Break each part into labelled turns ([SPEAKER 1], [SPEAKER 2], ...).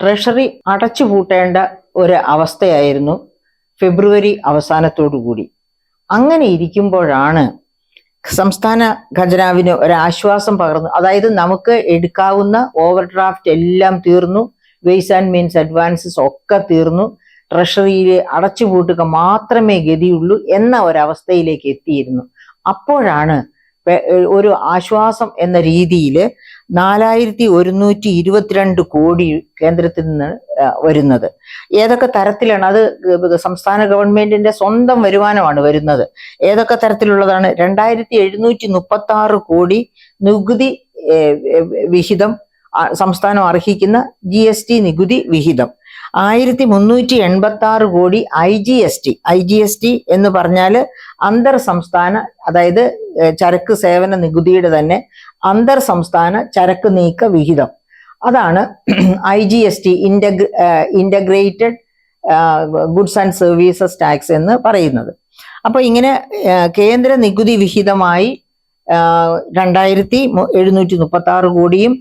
[SPEAKER 1] Treasury അടച്ചുപൂട്ടേണ്ട ഒരു അവസ്ഥയായിരുന്നു ഫെബ്രുവരി അവസാനത്തോടുകൂടി. അങ്ങനെ ഇരിക്കുമ്പോഴാണ് സംസ്ഥാന ഖജനാവിന് ഒരാശ്വാസം പകർന്നു. അതായത് നമുക്ക് എടുക്കാവുന്ന ഓവർ ഡ്രാഫ്റ്റ് എല്ലാം തീർന്നു, വെയ്സ് ആൻഡ് മീൻസ് അഡ്വാൻസസ് ഒക്കെ തീർന്നു, ട്രഷറിയിൽ അടച്ചുപൂട്ടുക മാത്രമേ ഗതിയുള്ളൂ എന്ന ഒരവസ്ഥയിലേക്ക് എത്തിയിരുന്നു. അപ്പോഴാണ് ഒരു ആശ്വാസം എന്ന രീതിയിൽ 4122 കോടി കേന്ദ്രത്തിൽ നിന്ന് വരുന്നത്. ഏതൊക്കെ തരത്തിലാണ് അത്? സംസ്ഥാന ഗവൺമെന്റിന്റെ സ്വന്തം വരുമാനമാണ് വരുന്നത്. ഏതൊക്കെ തരത്തിലുള്ളതാണ്? 2736 കോടി നികുതി വിഹിതം, സംസ്ഥാനം അർഹിക്കുന്ന GST നികുതി വിഹിതം. 1386 കോടി IGST എന്ന് പറഞ്ഞാൽ അന്തർ സംസ്ഥാന, അതായത് ചരക്ക് സേവന നികുതിയുടെ തന്നെ അന്തർ സംസ്ഥാന ചരക്ക് നീക്ക വിഹിതം. അതാണ് IGST, integrated goods and services tax എന്ന് പറയുന്നത്. അപ്പൊ ഇങ്ങനെ കേന്ദ്ര നികുതി വിഹിതമായി 2736 കോടിയും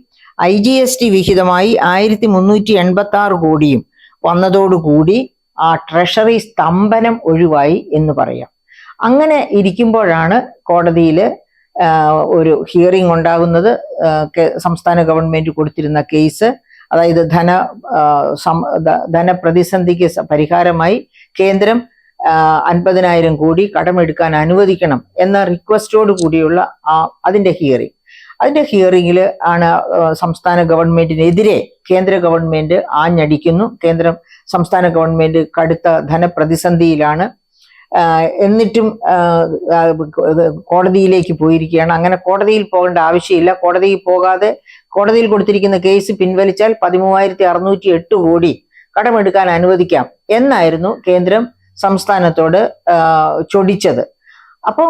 [SPEAKER 1] IGST വിഹിതമായി 1386 കോടിയും വന്നതോടുകൂടി ആ ട്രഷറി സ്തംഭനം ഒഴിവായി എന്ന് പറയാം. അങ്ങനെ ഇരിക്കുമ്പോഴാണ് കോടതിയിൽ ഒരു ഹിയറിംഗ് ഉണ്ടാകുന്നത്. സംസ്ഥാന ഗവൺമെന്റ് കൊടുത്തിരുന്ന കേസ്, അതായത് ധനപ്രതിസന്ധിക്ക് പരിഹാരമായി കേന്ദ്രം 50,000 കോടി കടമെടുക്കാൻ അനുവദിക്കണം എന്ന റിക്വസ്റ്റോട് കൂടിയുള്ള അതിന്റെ ഹിയറിംഗിൽ ആണ് സംസ്ഥാന ഗവൺമെന്റിനെതിരെ കേന്ദ്ര ഗവൺമെന്റ് ആഞ്ഞടിക്കുന്നു. സംസ്ഥാന ഗവൺമെന്റ് കടുത്ത ധനപ്രതിസന്ധിയിലാണ്. എന്നിട്ടും കോടതിയിലേക്ക് പോയിരിക്കുകയാണ്. അങ്ങനെ കോടതിയിൽ പോകേണ്ട ആവശ്യമില്ല. കോടതിയിൽ കൊടുത്തിരിക്കുന്ന കേസ് പിൻവലിച്ചാൽ 13,608 കോടി കടമെടുക്കാൻ അനുവദിക്കാം എന്നായിരുന്നു കേന്ദ്രം സംസ്ഥാനത്തോട് ചൊടിച്ചത്. അപ്പം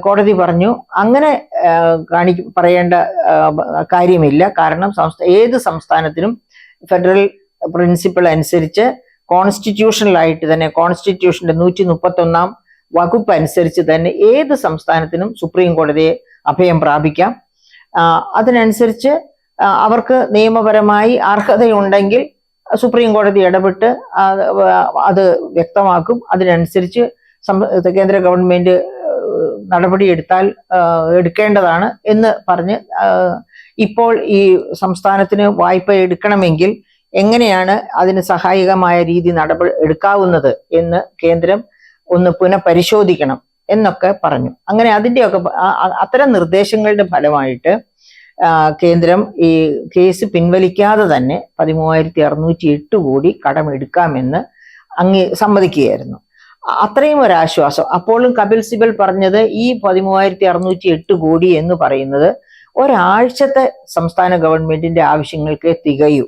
[SPEAKER 1] കോടതി പറഞ്ഞു അങ്ങനെ പറയേണ്ട കാര്യമില്ല. കാരണം ഏത് സംസ്ഥാനത്തിനും ഫെഡറൽ പ്രിൻസിപ്പിൾ അനുസരിച്ച് കോൺസ്റ്റിറ്റ്യൂഷണലായിട്ട് തന്നെ, കോൺസ്റ്റിറ്റ്യൂഷന്റെ 131 വകുപ്പ് അനുസരിച്ച് തന്നെ ഏത് സംസ്ഥാനത്തിനും സുപ്രീം കോടതിയെ അഭയം പ്രാപിക്കാം. അതിനനുസരിച്ച് അവർക്ക് നിയമപരമായി അർഹതയുണ്ടെങ്കിൽ സുപ്രീം കോടതി ഇടപെട്ട് അത് വ്യക്തമാക്കും. അതിനനുസരിച്ച് കേന്ദ്ര ഗവൺമെന്റ് നടപടി എടുക്കേണ്ടതാണ് എന്ന് പറഞ്ഞ് ഇപ്പോൾ ഈ സംസ്ഥാനത്തിന് വായ്പ എടുക്കണമെങ്കിൽ എങ്ങനെയാണ് അതിന് സഹായകമായ രീതി എടുക്കാവുന്നത് എന്ന് കേന്ദ്രം ഒന്ന് പുനഃപരിശോധിക്കണം എന്നൊക്കെ പറഞ്ഞു. അങ്ങനെ അതിൻ്റെയൊക്കെ അത്തരം നിർദ്ദേശങ്ങളുടെ ഫലമായിട്ട് കേന്ദ്രം ഈ കേസ് പിൻവലിക്കാതെ തന്നെ 13,608 കോടി കടമെടുക്കാമെന്ന് സമ്മതിക്കുകയായിരുന്നു. അത്രയും ഒരാശ്വാസം. അപ്പോഴും കപിൽ സിബൽ പറഞ്ഞത് ഈ 13,608 കോടി എന്ന് പറയുന്നത് ഒരാഴ്ചത്തെ സംസ്ഥാന ഗവൺമെന്റിന്റെ ആവശ്യങ്ങൾക്ക് തികയൂ.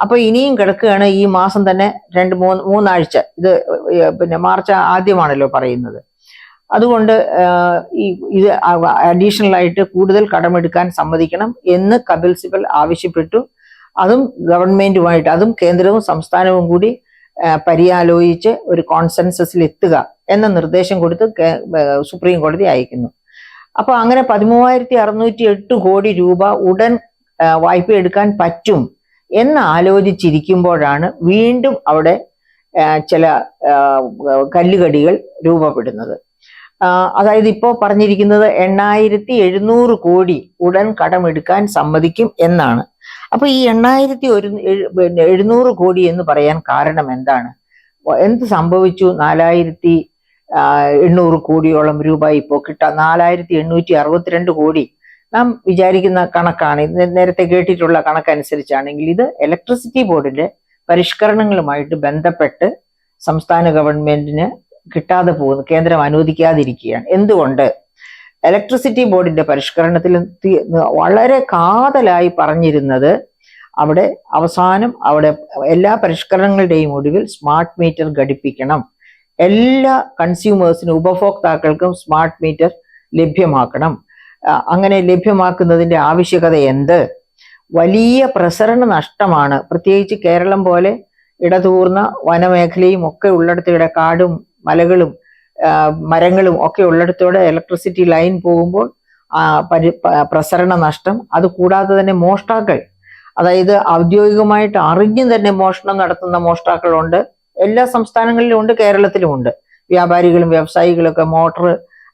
[SPEAKER 1] അപ്പൊ ഇനിയും കിടക്കുകയാണ്. ഈ മാസം തന്നെ 2-3 ആഴ്ച, ഇത് പിന്നെ മാർച്ച് ആദ്യമാണല്ലോ പറയുന്നത്. അതുകൊണ്ട് ഇത് അഡീഷണൽ ആയിട്ട് കൂടുതൽ കടമെടുക്കാൻ സമ്മതിക്കണം എന്ന് കപിൽ സിബൽ ആവശ്യപ്പെട്ടു. അതും ഗവൺമെന്റുമായിട്ട്, അതും കേന്ദ്രവും സംസ്ഥാനവും കൂടി പര്യാലോചിച്ച് ഒരു കോൺസെൻസസിൽ എത്തുക എന്ന നിർദ്ദേശം കൊടുത്ത് സുപ്രീം കോടതി അയക്കുന്നു. അപ്പൊ അങ്ങനെ 13,608 കോടി രൂപ ഉടൻ വായ്പ എടുക്കാൻ പറ്റും എന്ന് ആലോചിച്ചിരിക്കുമ്പോഴാണ് വീണ്ടും അവിടെ ചില കല്ലുകടികൾ രൂപപ്പെടുന്നത്. അതായത് ഇപ്പോൾ പറഞ്ഞിരിക്കുന്നത് 8,700 കോടി ഉടൻ കടമെടുക്കാൻ സമ്മതിക്കും എന്നാണ്. അപ്പൊ ഈ 8,700 കോടി എന്ന് പറയാൻ കാരണം എന്താണ്? എന്ത് സംഭവിച്ചു? 4,800 കോടിയോളം രൂപ ഇപ്പോൾ 4,862 കോടി നാം വിചാരിക്കുന്ന കണക്കാണ്. നേരത്തെ കേട്ടിട്ടുള്ള കണക്കനുസരിച്ചാണെങ്കിൽ ഇത് ഇലക്ട്രിസിറ്റി ബോർഡിന്റെ പരിഷ്കരണങ്ങളുമായിട്ട് ബന്ധപ്പെട്ട് സംസ്ഥാന ഗവൺമെന്റിന് കിട്ടാതെ പോകുന്നു, കേന്ദ്രം അനുവദിക്കാതിരിക്കുകയാണ്. എന്തുകൊണ്ട്? ഇലക്ട്രിസിറ്റി ബോർഡിന്റെ പരിഷ്കരണത്തിൽ വളരെ കാതലായി പറഞ്ഞിരുന്നത് അവസാനം എല്ലാ പരിഷ്കരണങ്ങളുടെയും ഒടുവിൽ സ്മാർട്ട് മീറ്റർ ഘടിപ്പിക്കണം, എല്ലാ കൺസ്യൂമേഴ്സിനും, ഉപഭോക്താക്കൾക്കും സ്മാർട്ട് മീറ്റർ ലഭ്യമാക്കണം. അങ്ങനെ ലഭ്യമാക്കുന്നതിന്റെ ആവശ്യകത എന്ത്? വലിയ പ്രസരണ നഷ്ടമാണ്. പ്രത്യേകിച്ച് കേരളം പോലെ ഇടതൂർന്ന വനമേഖലയും ഒക്കെ ഉള്ളിടത്തോടെ, കാടും മലകളും മരങ്ങളും ഒക്കെ ഉള്ളിടത്തോടെ ഇലക്ട്രിസിറ്റി ലൈൻ പോകുമ്പോൾ പ്രസരണ നഷ്ടം, അതുകൂടാതെ തന്നെ മോഷ്ടാക്കൾ അതായത് ഔദ്യോഗികമായിട്ട് അറിഞ്ഞു തന്നെ മോഷണം നടത്തുന്ന മോഷ്ടാക്കളുണ്ട്. എല്ലാ സംസ്ഥാനങ്ങളിലും ഉണ്ട്, കേരളത്തിലും ഉണ്ട്. വ്യാപാരികളും വ്യവസായികളും ഒക്കെ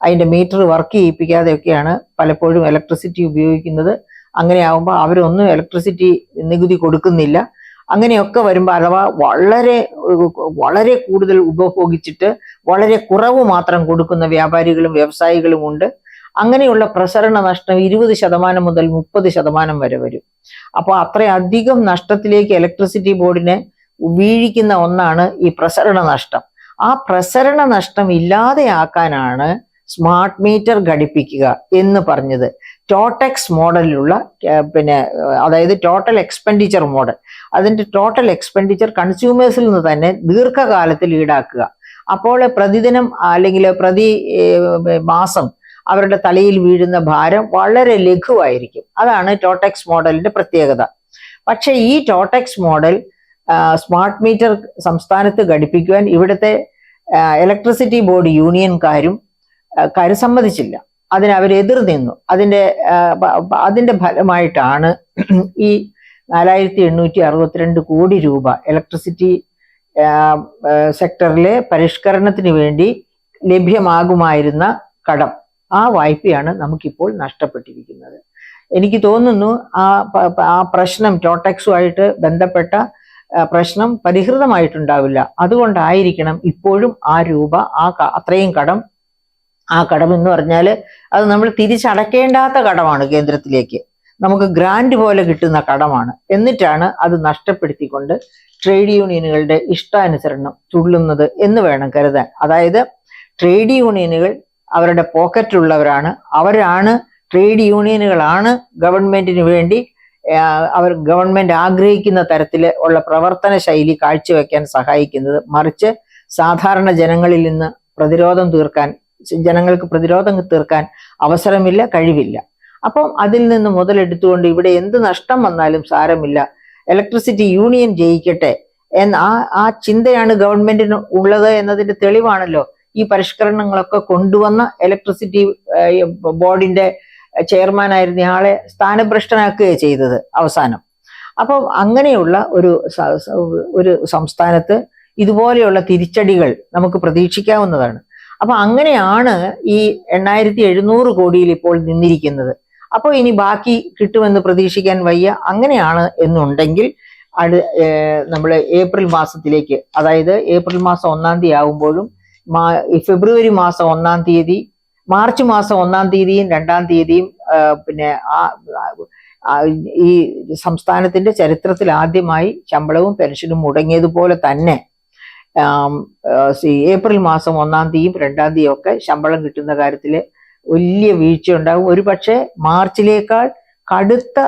[SPEAKER 1] അതിന്റെ മീറ്റർ വർക്ക് ചെയ്യിപ്പിക്കാതെയൊക്കെയാണ് പലപ്പോഴും ഇലക്ട്രിസിറ്റി ഉപയോഗിക്കുന്നത്. അങ്ങനെയാവുമ്പോൾ അവരൊന്നും ഇലക്ട്രിസിറ്റി നികുതി കൊടുക്കുന്നില്ല. അങ്ങനെയൊക്കെ വരുമ്പോൾ അഥവാ വളരെ വളരെ കൂടുതൽ ഉപഭോഗിച്ചിട്ട് വളരെ കുറവ് മാത്രം കൊടുക്കുന്ന വ്യാപാരികളും വ്യവസായികളും ഉണ്ട്. അങ്ങനെയുള്ള പ്രസരണ നഷ്ടം 20% മുതൽ 30% വരെ വരും. അപ്പോൾ അത്രയധികം നഷ്ടത്തിലേക്ക് ഇലക്ട്രിസിറ്റി ബോർഡിനെ വീഴിക്കുന്ന ഒന്നാണ് ഈ പ്രസരണ നഷ്ടം. ആ പ്രസരണ നഷ്ടം ഇല്ലാതെയാക്കാനാണ് സ്മാർട്ട് മീറ്റർ ഘടിപ്പിക്കുക എന്ന് പറഞ്ഞത്. ടോട്ടക്സ് മോഡലിലുള്ള അതായത് ടോട്ടൽ എക്സ്പെൻഡിച്ചർ മോഡൽ. അതിന്റെ ടോട്ടൽ എക്സ്പെൻഡിച്ചർ കൺസ്യൂമേഴ്സിൽ നിന്ന് തന്നെ ദീർഘകാലത്തിൽ ഈടാക്കുക. അപ്പോൾ പ്രതിദിനം അല്ലെങ്കിൽ പ്രതി മാസം അവരുടെ തലയിൽ വീഴുന്ന ഭാരം വളരെ ലഘുവായിരിക്കും. അതാണ് ടോട്ടക്സ് മോഡലിന്റെ പ്രത്യേകത. പക്ഷെ ഈ ടോട്ടക്സ് മോഡൽ സ്മാർട്ട് മീറ്റർ സംസ്ഥാനത്ത് ഘടിപ്പിക്കുവാൻ ഇവിടുത്തെ ഇലക്ട്രിസിറ്റി ബോർഡ് യൂണിയൻകാരും സമ്മതിച്ചില്ല. അവർ എതിർ നിന്നു. അതിന്റെ ഫലമായിട്ടാണ് ഈ 4862 കോടി രൂപ ഇലക്ട്രിസിറ്റി സെക്ടറിലെ പരിഷ്കരണത്തിന് വേണ്ടി ലഭ്യമാകുമായിരുന്ന കടം, ആ വായ്പയാണ് നമുക്കിപ്പോൾ നഷ്ടപ്പെട്ടിരിക്കുന്നത്. എനിക്ക് തോന്നുന്നു ആ പ്രശ്നം ടോട്ടക്സുമായിട്ട് ബന്ധപ്പെട്ട പ്രശ്നം പരിഹൃതമായിട്ടുണ്ടാവില്ല. അതുകൊണ്ടായിരിക്കണം ഇപ്പോഴും ആ രൂപ അത്രയും ആ കടം എന്ന് പറഞ്ഞാൽ അത് നമ്മൾ തിരിച്ചടക്കേണ്ടാത്ത കടമാണ്. കേന്ദ്രത്തിലേക്ക് നമുക്ക് ഗ്രാന്റ് പോലെ കിട്ടുന്ന കടമാണ്. എന്നിട്ടാണ് അത് നഷ്ടപ്പെടുത്തിക്കൊണ്ട് ട്രേഡ് യൂണിയനുകളുടെ ഇഷ്ടാനുസരണം തുള്ളുന്നത് എന്ന് വേണം കരുതാൻ. അതായത് ട്രേഡ് യൂണിയനുകൾ അവരുടെ പോക്കറ്റിലുള്ളവരാണ്. ട്രേഡ് യൂണിയനുകളാണ് ഗവൺമെന്റിന് വേണ്ടി ഗവൺമെന്റ് ആഗ്രഹിക്കുന്ന തരത്തിൽ ഉള്ള പ്രവർത്തന ശൈലി കാഴ്ചവെക്കാൻ സഹായിക്കുന്നത്. മറിച്ച് സാധാരണ ജനങ്ങളിൽ നിന്ന് ജനങ്ങൾക്ക് പ്രതിരോധം തീർക്കാൻ അവസരമില്ല, കഴിവില്ല. അപ്പം അതിൽ നിന്ന് മുതലെടുത്തുകൊണ്ട് ഇവിടെ എന്ത് നഷ്ടം വന്നാലും സാരമില്ല, ഇലക്ട്രിസിറ്റി യൂണിയൻ ജയിക്കട്ടെ ആ ചിന്തയാണ് ഗവൺമെന്റിന് ഉള്ളത് എന്നതിന്റെ തെളിവാണല്ലോ ഈ പരിഷ്കരണങ്ങളൊക്കെ കൊണ്ടുവന്ന ഇലക്ട്രിസിറ്റി ബോർഡിന്റെ ചെയർമാനായിരുന്ന ആളെ സ്ഥാനഭ്രഷ്ടനാക്കുകയാണ് ചെയ്തത് അവസാനം. അപ്പം അങ്ങനെയുള്ള ഒരു സംസ്ഥാനത്ത് ഇതുപോലെയുള്ള തിരിച്ചടികൾ നമുക്ക് പ്രതീക്ഷിക്കാവുന്നതാണ്. അപ്പൊ അങ്ങനെയാണ് ഈ 8700 കോടിയിൽ ഇപ്പോൾ നിന്നിരിക്കുന്നത്. അപ്പോൾ ഇനി ബാക്കി കിട്ടുമെന്ന് പ്രതീക്ഷിക്കാൻ വയ്യ. അങ്ങനെയാണ് എന്നുണ്ടെങ്കിൽ നമ്മൾ ഏപ്രിൽ മാസത്തിലേക്ക്, അതായത് ഏപ്രിൽ മാസം 1-ാം തീയതി ആകുമ്പോഴും ഫെബ്രുവരി മാസം 1-ാം തീയതി, മാർച്ച് മാസം 1-ാം തീയതിയും 2-ാം തീയതിയും ഈ സംസ്ഥാനത്തിന്റെ ചരിത്രത്തിൽ ആദ്യമായി ശമ്പളവും പെൻഷനും മുടങ്ങിയതുപോലെ തന്നെ ഏപ്രിൽ മാസം 1-ാം തീയതിയും 2-ാം തീയതിയും ഒക്കെ ശമ്പളം കിട്ടുന്ന കാര്യത്തിൽ വലിയ വീഴ്ച ഉണ്ടാകും. ഒരു പക്ഷേ മാർച്ചിലേക്കാൾ കടുത്ത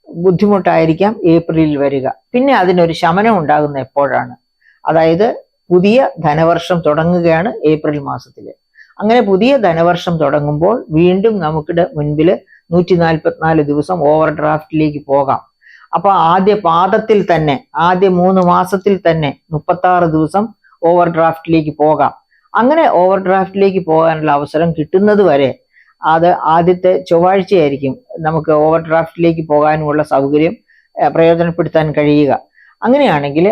[SPEAKER 1] ബുദ്ധിമുട്ടായിരിക്കാം ഏപ്രിലിൽ വരിക. പിന്നെ അതിനൊരു ശമനം ഉണ്ടാകുന്ന എപ്പോഴാണ്? അതായത് പുതിയ ധനവർഷം തുടങ്ങുകയാണ് ഏപ്രിൽ മാസത്തിൽ. അങ്ങനെ പുതിയ ധനവർഷം തുടങ്ങുമ്പോൾ വീണ്ടും നമുക്കിടെ മുൻപിൽ 144 ദിവസം ഓവർ ഡ്രാഫ്റ്റിലേക്ക് പോകാം. അപ്പൊ ആദ്യ പാദത്തിൽ തന്നെ ആദ്യ 3 മാസത്തിൽ തന്നെ 36 ദിവസം ഓവർ ഡ്രാഫ്റ്റിലേക്ക് പോകാം. അങ്ങനെ ഓവർ ഡ്രാഫ്റ്റിലേക്ക് പോകാനുള്ള അവസരം കിട്ടുന്നത് വരെ അത് ആദ്യത്തെ ചൊവ്വാഴ്ചയായിരിക്കും നമുക്ക് ഓവർ ഡ്രാഫ്റ്റിലേക്ക് പോകാനുമുള്ള സൗകര്യം പ്രയോജനപ്പെടുത്താൻ കഴിയുക. അങ്ങനെയാണെങ്കിൽ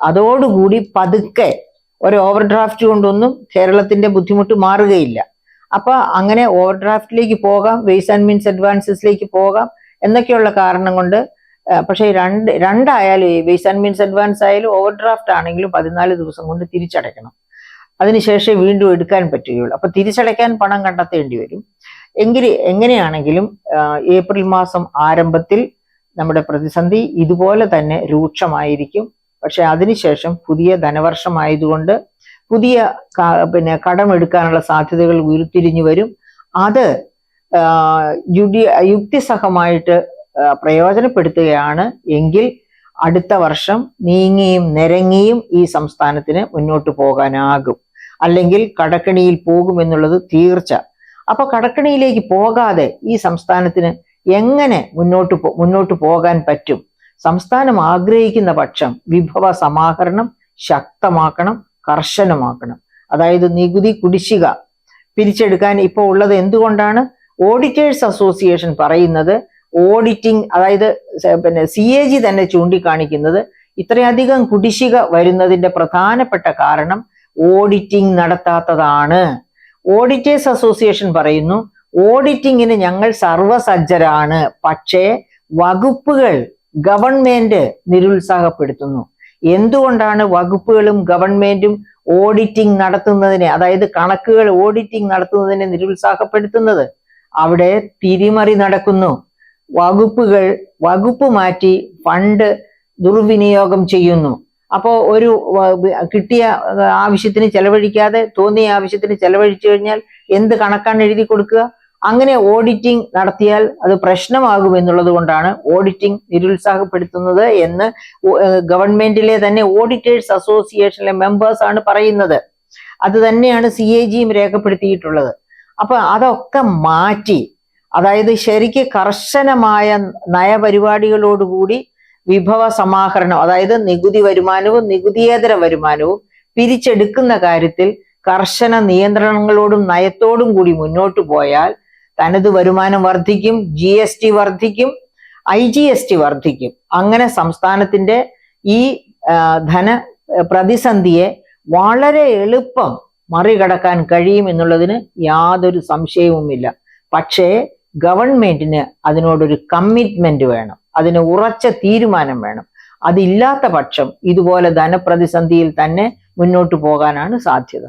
[SPEAKER 1] അതോടുകൂടി പതുക്കെ ഒരു ഓവർ ഡ്രാഫ്റ്റ് കൊണ്ടൊന്നും കേരളത്തിന്റെ ബുദ്ധിമുട്ട് മാറുകയില്ല. അപ്പൊ അങ്ങനെ ഓവർ ഡ്രാഫ്റ്റിലേക്ക് പോകാം, വെയ്സ് ആൻഡ് മീൻസ് അഡ്വാൻസസിലേക്ക് പോകാം എന്നൊക്കെയുള്ള കാരണം കൊണ്ട്. പക്ഷേ രണ്ടായാലും വെയ്സ് ആൻഡ് മീൻസ് അഡ്വാൻസ് ആയാലും ഓവർ ഡ്രാഫ്റ്റ് ആണെങ്കിലും 14 ദിവസം കൊണ്ട് തിരിച്ചടയ്ക്കണം. അതിനുശേഷം വീണ്ടും എടുക്കാൻ പറ്റുകയുള്ളൂ. അപ്പൊ തിരിച്ചടയ്ക്കാൻ പണം കണ്ടെത്തേണ്ടി വരും. എങ്ങനെയാണെങ്കിലും ഏപ്രിൽ മാസം ആരംഭത്തിൽ നമ്മുടെ പ്രതിസന്ധി ഇതുപോലെ തന്നെ രൂക്ഷമായിരിക്കും. പക്ഷെ അതിനുശേഷം പുതിയ ധനവർഷമായതുകൊണ്ട് പുതിയ കടമെടുക്കാനുള്ള സാധ്യതകൾ ഉരുത്തിരിഞ്ഞു വരും. അത് യുക്തിസഹമായിട്ട് പ്രയോജനപ്പെടുത്തുകയാണ് എങ്കിൽ അടുത്ത വർഷം നീങ്ങിയും നിരങ്ങിയും ഈ സംസ്ഥാനത്തിന് മുന്നോട്ട് പോകാനാകും. അല്ലെങ്കിൽ കടക്കണിയിൽ പോകുമെന്നുള്ളത് തീർച്ച. അപ്പൊ കടക്കണിയിലേക്ക് പോകാതെ ഈ സംസ്ഥാനത്തിന് എങ്ങനെ മുന്നോട്ട് പോകാൻ പറ്റും? സംസ്ഥാനം ആഗ്രഹിക്കുന്ന പക്ഷം വിഭവ സമാഹരണം ശക്തമാക്കണം, കർശനമാക്കണം. അതായത് നികുതി കുടിശ്ശിക പിരിച്ചെടുക്കാൻ ഇപ്പോൾ ഉള്ളത് എന്തുകൊണ്ടാണ്? ഓഡിറ്റേഴ്സ് അസോസിയേഷൻ പറയുന്നത് ഓഡിറ്റിംഗ്, അതായത് പിന്നെ CAG തന്നെ ചൂണ്ടിക്കാണിക്കുന്നത് ഇത്രയധികം കുടിശ്ശിക വരുന്നതിന്റെ പ്രധാനപ്പെട്ട കാരണം ഓഡിറ്റിംഗ് നടത്താത്തതാണ്. ഓഡിറ്റേഴ്സ് അസോസിയേഷൻ പറയുന്നു ഓഡിറ്റിങ്ങിന് ഞങ്ങൾ സർവസജ്ജരാണ്, പക്ഷേ വകുപ്പുകൾ ഗവൺമെന്റ് നിരുത്സാഹപ്പെടുത്തുന്നു. എന്തുകൊണ്ടാണ് വകുപ്പുകളും ഗവൺമെന്റും ഓഡിറ്റിംഗ് നടത്തുന്നതിനെ, അതായത് കണക്കുകൾ ഓഡിറ്റിംഗ് നടത്തുന്നതിനെ നിരുത്സാഹപ്പെടുത്തുന്നത്? അവിടെ തിരിമറി നടക്കുന്നു. വകുപ്പ് മാറ്റി ഫണ്ട് ദുർവിനിയോഗം ചെയ്യുന്നു. അപ്പോൾ ഒരു കിട്ടിയ ആവശ്യത്തിന് ചെലവഴിക്കാതെ തോന്നിയ ആവശ്യത്തിന് ചെലവഴിച്ചു കഴിഞ്ഞാൽ എന്ത് കണക്കാണ് എഴുതി കൊടുക്കുക? അങ്ങനെ ഓഡിറ്റിംഗ് നടത്തിയാൽ അത് പ്രശ്നമാകും എന്നുള്ളത് കൊണ്ടാണ് ഓഡിറ്റിംഗ് നിരുത്സാഹപ്പെടുത്തുന്നത് എന്ന് ഗവൺമെന്റിലെ തന്നെ ഓഡിറ്റേഴ്സ് അസോസിയേഷനിലെ മെമ്പേഴ്സ് ആണ് പറയുന്നത്. അത് തന്നെയാണ് CAGയും രേഖപ്പെടുത്തിയിട്ടുള്ളത്. അപ്പൊ അതൊക്കെ മാറ്റി, അതായത് ശരിക്ക് കർശനമായ നയപരിപാടികളോടുകൂടി വിഭവ സമാഹരണം, അതായത് നികുതി വരുമാനവും നികുതിയേതര വരുമാനവും പിരിച്ചെടുക്കുന്ന കാര്യത്തിൽ കർശന നിയന്ത്രണങ്ങളോടും നയത്തോടും കൂടി മുന്നോട്ട് പോയാൽ തനത് വരുമാനം വർദ്ധിക്കും, GST വർദ്ധിക്കും, IGST വർദ്ധിക്കും. അങ്ങനെ സംസ്ഥാനത്തിന്റെ ഈ ധന പ്രതിസന്ധിയെ വളരെ എളുപ്പം മറികടക്കാൻ കഴിയും എന്നുള്ളതിന് യാതൊരു സംശയവുമില്ല. പക്ഷേ ഗവൺമെന്റിന് അതിനോടൊരു കമ്മിറ്റ്മെന്റ് വേണം, അതിന് ഉറച്ച തീരുമാനം വേണം. അതില്ലാത്ത പക്ഷം ഇതുപോലെ ധനപ്രതിസന്ധിയിൽ തന്നെ മുന്നോട്ട് പോകാനാണ് സാധ്യത.